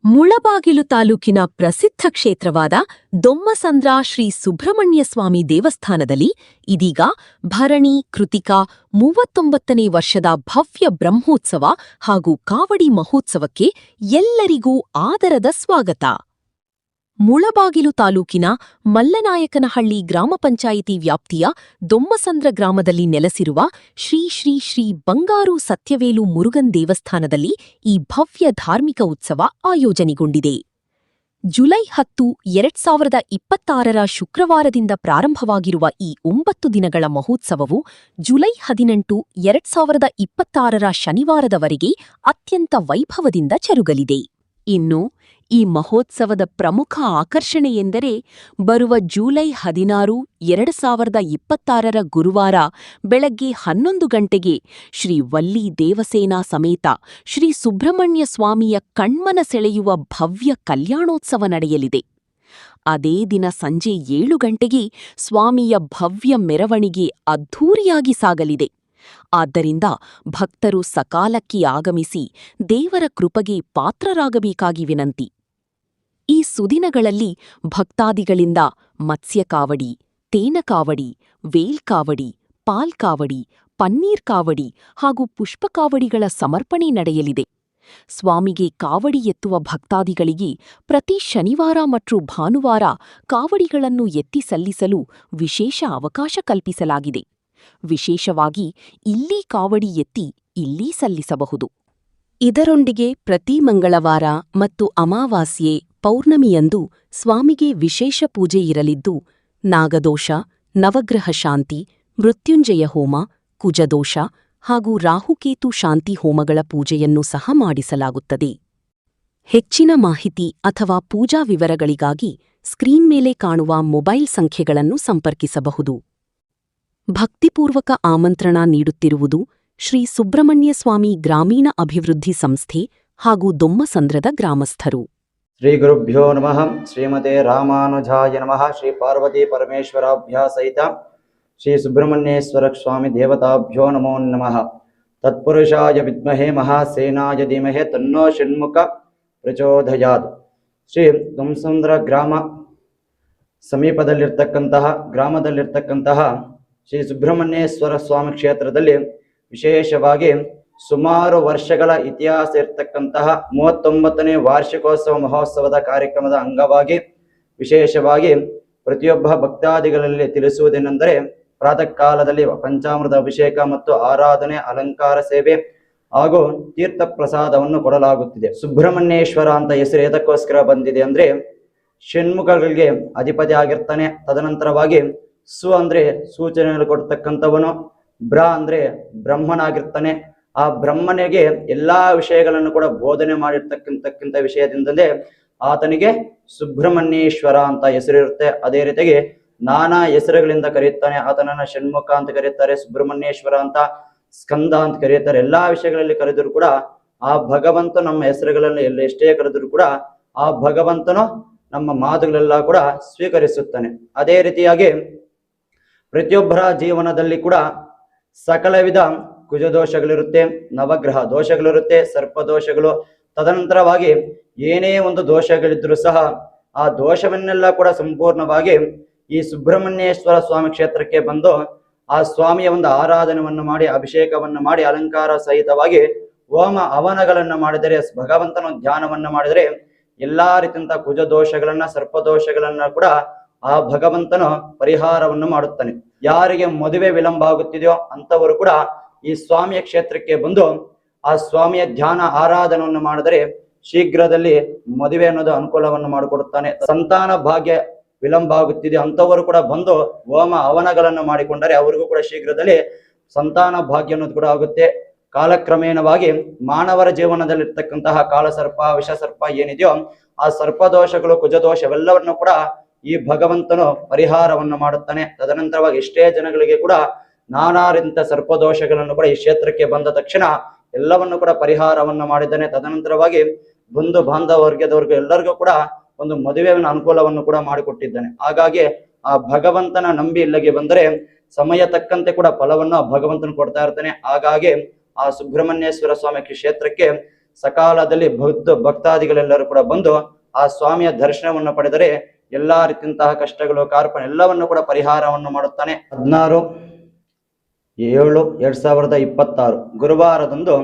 ಮುಳಬಾಗಿಲು ತಾಲೂಕಿನ ಪ್ರಸಿದ್ಧ ಕ್ಷೇತ್ರವಾದ ದೊಮ್ಮಸಂದ್ರ ಶ್ರೀ ಸುಬ್ರಹ್ಮಣ್ಯ ಸ್ವಾಮಿ ದೇವಸ್ಥಾನದಲ್ಲಿ ಇದೀಗ ಭರಣಿ ಕೃತಿಕಾ 39ನೇ ವರ್ಷದ ಭವ್ಯ ಬ್ರಹ್ಮೋತ್ಸವ ಹಾಗೂ ಕಾವಡಿ ಮಹೋತ್ಸವಕ್ಕೆ ಎಲ್ಲರಿಗೂ ಆದರದ ಸ್ವಾಗತ. ಮುಳಬಾಗಿಲು ತಾಲೂಕಿನ ಮಲ್ಲನಾಯಕನಹಳ್ಳಿ ಗ್ರಾಮ ಪಂಚಾಯಿತಿ ವ್ಯಾಪ್ತಿಯ ದೊಮ್ಮಸಂದ್ರ ಗ್ರಾಮದಲ್ಲಿ ನೆಲೆಸಿರುವ ಶ್ರೀ ಶ್ರೀ ಶ್ರೀ ಬಂಗಾರು ಸತ್ಯವೇಲು ಮುರುಗನ್ ದೇವಸ್ಥಾನದಲ್ಲಿ ಈ ಭವ್ಯ ಧಾರ್ಮಿಕ ಉತ್ಸವ ಆಯೋಜನೆಗೊಂಡಿದೆ. ಜುಲೈ 10, 2026 ಶುಕ್ರವಾರದಿಂದ ಪ್ರಾರಂಭವಾಗಿರುವ ಈ 9 ದಿನಗಳ ಮಹೋತ್ಸವವು ಜುಲೈ 18, 2026 ಶನಿವಾರದವರೆಗೆ ಅತ್ಯಂತ ವೈಭವದಿಂದ ಜರುಗಲಿದೆ. ಇನ್ನು ಈ ಮಹೋತ್ಸವದ ಪ್ರಮುಖ ಆಕರ್ಷಣೆಯೆಂದರೆ ಬರುವ ಜುಲೈ 16, 2026 ಗುರುವಾರ ಬೆಳಗ್ಗೆ 11 ಗಂಟೆಗೆ ಶ್ರೀ ವಲ್ಲಿ ದೇವಸೇನಾ ಸಮೇತ ಶ್ರೀ ಸುಬ್ರಹ್ಮಣ್ಯ ಸ್ವಾಮಿಯ ಕಣ್ಮನ ಸೆಳೆಯುವ ಭವ್ಯ ಕಲ್ಯಾಣೋತ್ಸವ ನಡೆಯಲಿದೆ. ಅದೇ ದಿನ ಸಂಜೆ 7 ಗಂಟೆಗೆ ಸ್ವಾಮಿಯ ಭವ್ಯ ಮೆರವಣಿಗೆ ಅದ್ಧೂರಿಯಾಗಿ ಸಾಗಲಿದೆ. ಆದ್ದರಿಂದ ಭಕ್ತರು ಸಕಾಲಕ್ಕೆ ಆಗಮಿಸಿ ದೇವರ ಕೃಪೆಗೆ ಪಾತ್ರರಾಗಬೇಕಾಗಿ ವಿನಂತಿ. ಈ ಸುದಿನಗಳಲ್ಲಿ ಭಕ್ತಾದಿಗಳಿಂದ ಮತ್ಸ್ಯಕಾವಡಿ, ತೇನಕಾವಡಿ, ವೇಲ್ಕಾವಡಿ, ಪಾಲ್ಕಾವಡಿ, ಪನ್ನೀರ್ ಕಾವಡಿ ಹಾಗೂ ಪುಷ್ಪಕಾವಡಿಗಳ ಸಮರ್ಪಣೆ ನಡೆಯಲಿದೆ. ಸ್ವಾಮಿಗೆ ಕಾವಡಿ ಎತ್ತುವ ಭಕ್ತಾದಿಗಳಿಗೆ ಪ್ರತಿ ಶನಿವಾರ ಮತ್ತು ಭಾನುವಾರ ಕಾವಡಿಗಳನ್ನು ಎತ್ತಿ ಸಲ್ಲಿಸಲು ವಿಶೇಷ ಅವಕಾಶ ಕಲ್ಪಿಸಲಾಗಿದೆ. ವಿಶೇಷವಾಗಿ ಇಲ್ಲಿ ಕಾವಡಿ ಎತ್ತಿ ಇಲ್ಲಿ ಸಲ್ಲಿಸಬಹುದು. ಇದರೊಂದಿಗೆ ಪ್ರತಿ ಮಂಗಳವಾರ ಮತ್ತು ಅಮಾವಾಸ್ಯೆ, ಪೌರ್ಣಮಿಯಂದು ಸ್ವಾಮಿಗೆ ವಿಶೇಷ ಪೂಜೆ ಇರಲಿದ್ದು, ನಾಗದೋಷ, ನವಗ್ರಹ ಶಾಂತಿ, ಮೃತ್ಯುಂಜಯ ಹೋಮ, ಕುಜದೋಷ ಹಾಗೂ ರಾಹುಕೇತು ಶಾಂತಿ ಹೋಮಗಳ ಪೂಜೆಯನ್ನು ಸಹ ಮಾಡಿಸಲಾಗುತ್ತದೆ. ಹೆಚ್ಚಿನ ಮಾಹಿತಿ ಅಥವಾ ಪೂಜಾ ವಿವರಗಳಿಗಾಗಿ ಸ್ಕ್ರೀನ್ ಮೇಲೆ ಕಾಣುವ ಮೊಬೈಲ್ ಸಂಖ್ಯೆಗಳನ್ನು ಸಂಪರ್ಕಿಸಬಹುದು. ಭಕ್ತಿಪೂರ್ವಕ ಆಮಂತ್ರಣ ನೀಡುತ್ತಿರುವುದು ಶ್ರೀ ಸುಬ್ರಹ್ಮಣ್ಯ ಸ್ವಾಮಿ ಗ್ರಾಮೀಣ ಅಭಿವೃದ್ಧಿ ಸಂಸ್ಥೆ ಹಾಗೂ ದೊಮ್ಮಸಂದ್ರದ ಗ್ರಾಮಸ್ಥರು. ಶ್ರೀ ಗುರುಭ್ಯೋ ನಮಃ. ಶ್ರೀಮತೆ ರಾಮಾನುಜಾಯ ನಮಃ. ಶ್ರೀ ಪಾರ್ವತಿ ಪರಮೇಶ್ವರಾಭ್ಯ ಸಹಿತ ಶ್ರೀ ಸುಬ್ರಹ್ಮಣ್ಯೇಶ್ವರ ಸ್ವಾಮಿ ದೇವತಾಭ್ಯೋ ನಮೋ ನಮಃ. ತತ್ಪುರುಷಾಯ ವಿದ್ಮಹೇ ಮಹಾಸೇನಾಯ ಧೀಮಹಿ ತನ್ನೋ ಷಣ್ಮುಖ ಪ್ರಚೋದಯಾತ್. ಶ್ರೀ ದೊಮ್ಮಸಂದ್ರ ಗ್ರಾಮ ಗ್ರಾಮದಲ್ಲಿರ್ತಕ್ಕಂತಹ ಶ್ರೀ ಸುಬ್ರಹ್ಮಣ್ಯೇಶ್ವರ ಸ್ವಾಮಿ ಕ್ಷೇತ್ರದಲ್ಲಿ ವಿಶೇಷವಾಗಿ ಸುಮಾರು ವರ್ಷಗಳ ಇತಿಹಾಸ ಇರತಕ್ಕಂತಹ 39ನೇ ವಾರ್ಷಿಕೋತ್ಸವ ಮಹೋತ್ಸವದ ಕಾರ್ಯಕ್ರಮದ ಅಂಗವಾಗಿ ವಿಶೇಷವಾಗಿ ಪ್ರತಿಯೊಬ್ಬ ಭಕ್ತಾದಿಗಳಲ್ಲಿ ತಿಳಿಸುವುದೇನೆಂದರೆ, ಪ್ರಾತಃ ಕಾಲದಲ್ಲಿ ಪಂಚಾಮೃತ ಅಭಿಷೇಕ ಮತ್ತು ಆರಾಧನೆ, ಅಲಂಕಾರ ಸೇವೆ ಹಾಗೂ ತೀರ್ಥ ಪ್ರಸಾದವನ್ನು ಕೊಡಲಾಗುತ್ತಿದೆ. ಸುಬ್ರಹ್ಮಣ್ಯೇಶ್ವರ ಅಂತ ಹೆಸರು ಏತಕ್ಕೋಸ್ಕರ ಬಂದಿದೆ ಅಂದ್ರೆ, ಷಣ್ಮುಖಗಳಿಗೆ ಅಧಿಪತಿ ಆಗಿರ್ತಾನೆ. ತದನಂತರವಾಗಿ ಸು ಅಂದ್ರೆ ಸೂಚನೆಗಳು ಕೊಡ್ತಕ್ಕಂಥವನು, ಬ್ರ ಅಂದ್ರೆ ಬ್ರಹ್ಮನಾಗಿರ್ತಾನೆ. ಆ ಬ್ರಹ್ಮನಿಗೆ ಎಲ್ಲಾ ವಿಷಯಗಳನ್ನು ಕೂಡ ಬೋಧನೆ ಮಾಡಿರ್ತಕ್ಕಂಥ ವಿಷಯದಿಂದಲೇ ಆತನಿಗೆ ಸುಬ್ರಹ್ಮಣ್ಯೇಶ್ವರ ಅಂತ ಹೆಸರಿರುತ್ತೆ. ಅದೇ ರೀತಿಯಾಗಿ ನಾನಾ ಹೆಸರುಗಳಿಂದ ಕರೆಯುತ್ತಾನೆ. ಆತನನ್ನ ಷಣ್ಮುಖ ಅಂತ ಕರೆಯುತ್ತಾರೆ, ಸುಬ್ರಹ್ಮಣ್ಯೇಶ್ವರ ಅಂತ, ಸ್ಕಂದ ಅಂತ ಕರೆಯುತ್ತಾರೆ. ಎಲ್ಲಾ ವಿಷಯಗಳಲ್ಲಿ ಕರೆದರೂ ಕೂಡ ಆ ಭಗವಂತ ನಮ್ಮ ಹೆಸರುಗಳಲ್ಲಿ ಎಷ್ಟೇ ಕರೆದರೂ ಕೂಡ ಆ ಭಗವಂತನು ನಮ್ಮ ಮಾತುಗಳೆಲ್ಲ ಕೂಡ ಸ್ವೀಕರಿಸುತ್ತಾನೆ. ಅದೇ ರೀತಿಯಾಗಿ ಪ್ರತಿಯೊಬ್ಬರ ಜೀವನದಲ್ಲಿ ಕೂಡ ಸಕಲ ವಿಧ ಕುಜದೋಷಗಳಿರುತ್ತೆ, ನವಗ್ರಹ ದೋಷಗಳಿರುತ್ತೆ, ಸರ್ಪದೋಷಗಳು. ತದನಂತರವಾಗಿ ಏನೇ ಒಂದು ದೋಷಗಳಿದ್ರೂ ಸಹ ಆ ದೋಷವನ್ನೆಲ್ಲ ಕೂಡ ಸಂಪೂರ್ಣವಾಗಿ ಈ ಸುಬ್ರಹ್ಮಣ್ಯೇಶ್ವರ ಸ್ವಾಮಿ ಕ್ಷೇತ್ರಕ್ಕೆ ಬಂದು ಆ ಸ್ವಾಮಿಯ ಒಂದು ಆರಾಧನೆಯನ್ನು ಮಾಡಿ, ಅಭಿಷೇಕವನ್ನು ಮಾಡಿ, ಅಲಂಕಾರ ಸಹಿತವಾಗಿ ಹೋಮ ಹವನಗಳನ್ನು ಮಾಡಿದರೆ, ಭಗವಂತನ ಧ್ಯಾನವನ್ನು ಮಾಡಿದರೆ ಎಲ್ಲಾ ರೀತಿಯಂತ ಕುಜದೋಷಗಳನ್ನ, ಸರ್ಪದೋಷಗಳನ್ನ ಕೂಡ ಆ ಭಗವಂತನು ಪರಿಹಾರವನ್ನು ಮಾಡುತ್ತಾನೆ. ಯಾರಿಗೆ ಮದುವೆ ವಿಳಂಬ ಆಗುತ್ತಿದೆಯೋ ಅಂತವರು ಕೂಡ ಈ ಸ್ವಾಮಿಯ ಕ್ಷೇತ್ರಕ್ಕೆ ಬಂದು ಆ ಸ್ವಾಮಿಯ ಧ್ಯಾನ ಆರಾಧನೆಯನ್ನು ಮಾಡಿದರೆ ಶೀಘ್ರದಲ್ಲಿ ಮದುವೆ ಅನ್ನೋದು ಅನುಕೂಲವನ್ನು ಮಾಡಿಕೊಡುತ್ತಾನೆ. ಸಂತಾನ ಭಾಗ್ಯ ವಿಳಂಬ ಆಗುತ್ತಿದೆ ಅಂತವರು ಕೂಡ ಬಂದು ಹೋಮ ಹವನಗಳನ್ನು ಮಾಡಿಕೊಂಡರೆ ಅವರಿಗೂ ಕೂಡ ಶೀಘ್ರದಲ್ಲಿ ಸಂತಾನ ಭಾಗ್ಯ ಅನ್ನೋದು ಕೂಡ ಆಗುತ್ತೆ. ಕಾಲಕ್ರಮೇಣವಾಗಿ ಮಾನವರ ಜೀವನದಲ್ಲಿರ್ತಕ್ಕಂತಹ ಕಾಲಸರ್ಪ, ವಿಷಸರ್ಪ ಏನಿದೆಯೋ ಆ ಸರ್ಪದೋಷಗಳು, ಕುಜದೋಷವೆಲ್ಲವನ್ನು ಕೂಡ ಈ ಭಗವಂತನು ಪರಿಹಾರವನ್ನು ಮಾಡುತ್ತಾನೆ. ತದನಂತರವಾಗಿ ಎಷ್ಟೇ ಜನಗಳಿಗೆ ಕೂಡ ನಾನಾ ರೀತಿಯ ಸರ್ಪದೋಷಗಳನ್ನು ಕೂಡ ಈ ಕ್ಷೇತ್ರಕ್ಕೆ ಬಂದ ತಕ್ಷಣ ಎಲ್ಲವನ್ನು ಕೂಡ ಪರಿಹಾರವನ್ನು ಮಾಡಿದ್ದಾನೆ. ತದನಂತರವಾಗಿ ಬಂಧು ಬಾಂಧವ ವರ್ಗದವರೆಗೂ ಎಲ್ಲರಿಗೂ ಕೂಡ ಒಂದು ಮದುವೆಯ ಅನುಕೂಲವನ್ನು ಕೂಡ ಮಾಡಿಕೊಟ್ಟಿದ್ದಾನೆ. ಹಾಗಾಗಿ ಆ ಭಗವಂತನ ನಂಬಿ ಇಲ್ಲಿಗೆ ಬಂದರೆ ಸಮಯ ತಕ್ಕಂತೆ ಕೂಡ ಫಲವನ್ನು ಆ ಭಗವಂತನು ಕೊಡ್ತಾ ಇರ್ತಾನೆ. ಹಾಗಾಗಿ ಆ ಸುಬ್ರಹ್ಮಣ್ಯೇಶ್ವರ ಸ್ವಾಮಿ ಕ್ಷೇತ್ರಕ್ಕೆ ಸಕಾಲದಲ್ಲಿ ಭಕ್ತಾದಿಗಳೆಲ್ಲರೂ ಕೂಡ ಬಂದು ಆ ಸ್ವಾಮಿಯ ದರ್ಶನವನ್ನು ಪಡೆದರೆ ಎಲ್ಲಾ ರೀತಿಯಂತಹ ಕಷ್ಟಗಳು ಕಾರ್ಪಣ್ಯ ಎಲ್ಲವನ್ನು ಕೂಡ ಪರಿಹಾರವನ್ನು ಮಾಡುತ್ತಾನೆ. 16/7/2026 ಗುರುವಾರದಂದು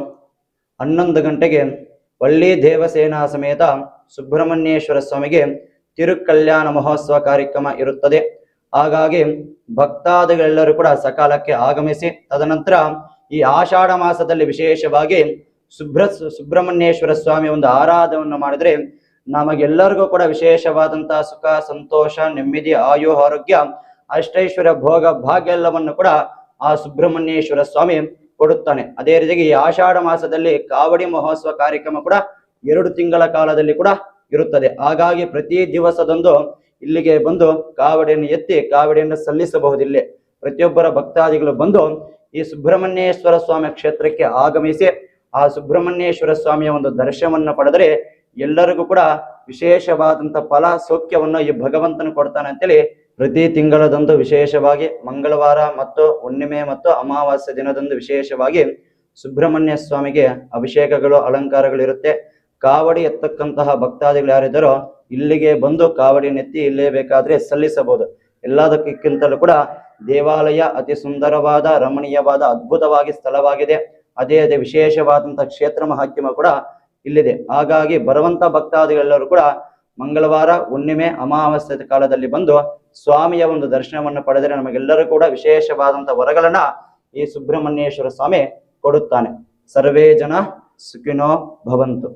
11 ಗಂಟೆಗೆ ವಳ್ಳಿ ದೇವಸೇನಾ ಸಮೇತ ಸುಬ್ರಹ್ಮಣ್ಯೇಶ್ವರ ಸ್ವಾಮಿಗೆ ತಿರುಕಲ್ಯಾಣ ಮಹೋತ್ಸವ ಕಾರ್ಯಕ್ರಮ ಇರುತ್ತದೆ. ಹಾಗಾಗಿ ಭಕ್ತಾದಿಗಳೆಲ್ಲರೂ ಕೂಡ ಸಕಾಲಕ್ಕೆ ಆಗಮಿಸಿ, ತದನಂತರ ಈ ಆಷಾಢ ಮಾಸದಲ್ಲಿ ವಿಶೇಷವಾಗಿ ಸುಬ್ರಹ್ಮಣ್ಯೇಶ್ವರ ಸ್ವಾಮಿ ಒಂದು ಆರಾಧನೆಯನ್ನು ಮಾಡಿದರೆ ನಮಗೆಲ್ಲರಿಗೂ ಕೂಡ ವಿಶೇಷವಾದಂತಹ ಸುಖ, ಸಂತೋಷ, ನೆಮ್ಮದಿ, ಆಯು, ಆರೋಗ್ಯ, ಅಷ್ಟೈಶ್ವರ್ಯ, ಭೋಗ, ಭಾಗ್ಯ ಎಲ್ಲವನ್ನು ಕೂಡ ಆ ಸುಬ್ರಹ್ಮಣ್ಯೇಶ್ವರ ಸ್ವಾಮಿ ಕೊಡುತ್ತಾನೆ. ಅದೇ ರೀತಿಯಾಗಿ ಈ ಆಷಾಢ ಮಾಸದಲ್ಲಿ ಕಾವಡಿ ಮಹೋತ್ಸವ ಕಾರ್ಯಕ್ರಮ ಕೂಡ 2 ತಿಂಗಳ ಕಾಲದಲ್ಲಿ ಕೂಡ ಇರುತ್ತದೆ. ಹಾಗಾಗಿ ಪ್ರತಿ ದಿವಸದಂದು ಇಲ್ಲಿಗೆ ಬಂದು ಕಾವಡಿಯನ್ನು ಎತ್ತಿ ಕಾವಡಿಯನ್ನು ಸಲ್ಲಿಸಬಹುದು. ಇಲ್ಲಿ ಪ್ರತಿಯೊಬ್ಬರ ಭಕ್ತಾದಿಗಳು ಬಂದು ಈ ಸುಬ್ರಹ್ಮಣ್ಯೇಶ್ವರ ಸ್ವಾಮಿ ಕ್ಷೇತ್ರಕ್ಕೆ ಆಗಮಿಸಿ ಆ ಸುಬ್ರಹ್ಮಣ್ಯೇಶ್ವರ ಸ್ವಾಮಿಯ ಒಂದು ದರ್ಶನವನ್ನು ಪಡೆದರೆ ಎಲ್ಲರಿಗೂ ಕೂಡ ವಿಶೇಷವಾದಂತ ಫಲ ಸೌಖ್ಯವನ್ನು ಈ ಭಗವಂತನು ಕೊಡ್ತಾನೆ ಅಂತೇಳಿ ಪ್ರತಿ ತಿಂಗಳದಂದು ವಿಶೇಷವಾಗಿ ಮಂಗಳವಾರ ಮತ್ತು ಹುಣ್ಣಿಮೆ ಮತ್ತು ಅಮಾವಾಸ್ಯ ದಿನದಂದು ವಿಶೇಷವಾಗಿ ಸುಬ್ರಹ್ಮಣ್ಯ ಸ್ವಾಮಿಗೆ ಅಭಿಷೇಕಗಳು, ಅಲಂಕಾರಗಳು ಇರುತ್ತೆ. ಕಾವಡಿ ಎತ್ತಕ್ಕಂತಹ ಭಕ್ತಾದಿಗಳು ಯಾರಿದ್ದಾರೋ ಇಲ್ಲಿಗೆ ಬಂದು ಕಾವಡಿಯನ್ನು ಎತ್ತಿ ಇಲ್ಲೇ ಬೇಕಾದ್ರೆ ಸಲ್ಲಿಸಬಹುದು. ಎಲ್ಲದಕ್ಕಿಂತಲೂ ಕೂಡ ದೇವಾಲಯ ಅತಿ ಸುಂದರವಾದ, ರಮಣೀಯವಾದ, ಅದ್ಭುತವಾಗಿ ಸ್ಥಳವಾಗಿದೆ. ಅದೇ ವಿಶೇಷವಾದಂತಹ ಕ್ಷೇತ್ರ ಮಹಾತ್ಮ್ಯ ಕೂಡ ಇಲ್ಲಿದೆ. ಹಾಗಾಗಿ ಬರುವಂತ ಭಕ್ತಾದಿಗಳೆಲ್ಲರೂ ಕೂಡ ಮಂಗಳವಾರ, ಹುಣ್ಣಿಮೆ, ಅಮಾವಾಸ್ಯ ಕಾಲದಲ್ಲಿ ಬಂದು ಸ್ವಾಮಿಯ ಒಂದು ದರ್ಶನವನ್ನು ಪಡೆದರೆ ನಮಗೆಲ್ಲರೂ ಕೂಡ ವಿಶೇಷವಾದಂತಹ ವರಗಳನ್ನ ಈ ಸುಬ್ರಹ್ಮಣ್ಯೇಶ್ವರ ಸ್ವಾಮಿ ಕೊಡುತ್ತಾನೆ. ಸರ್ವೇ ಜನ ಸುಖಿನೋ ಭವಂತು.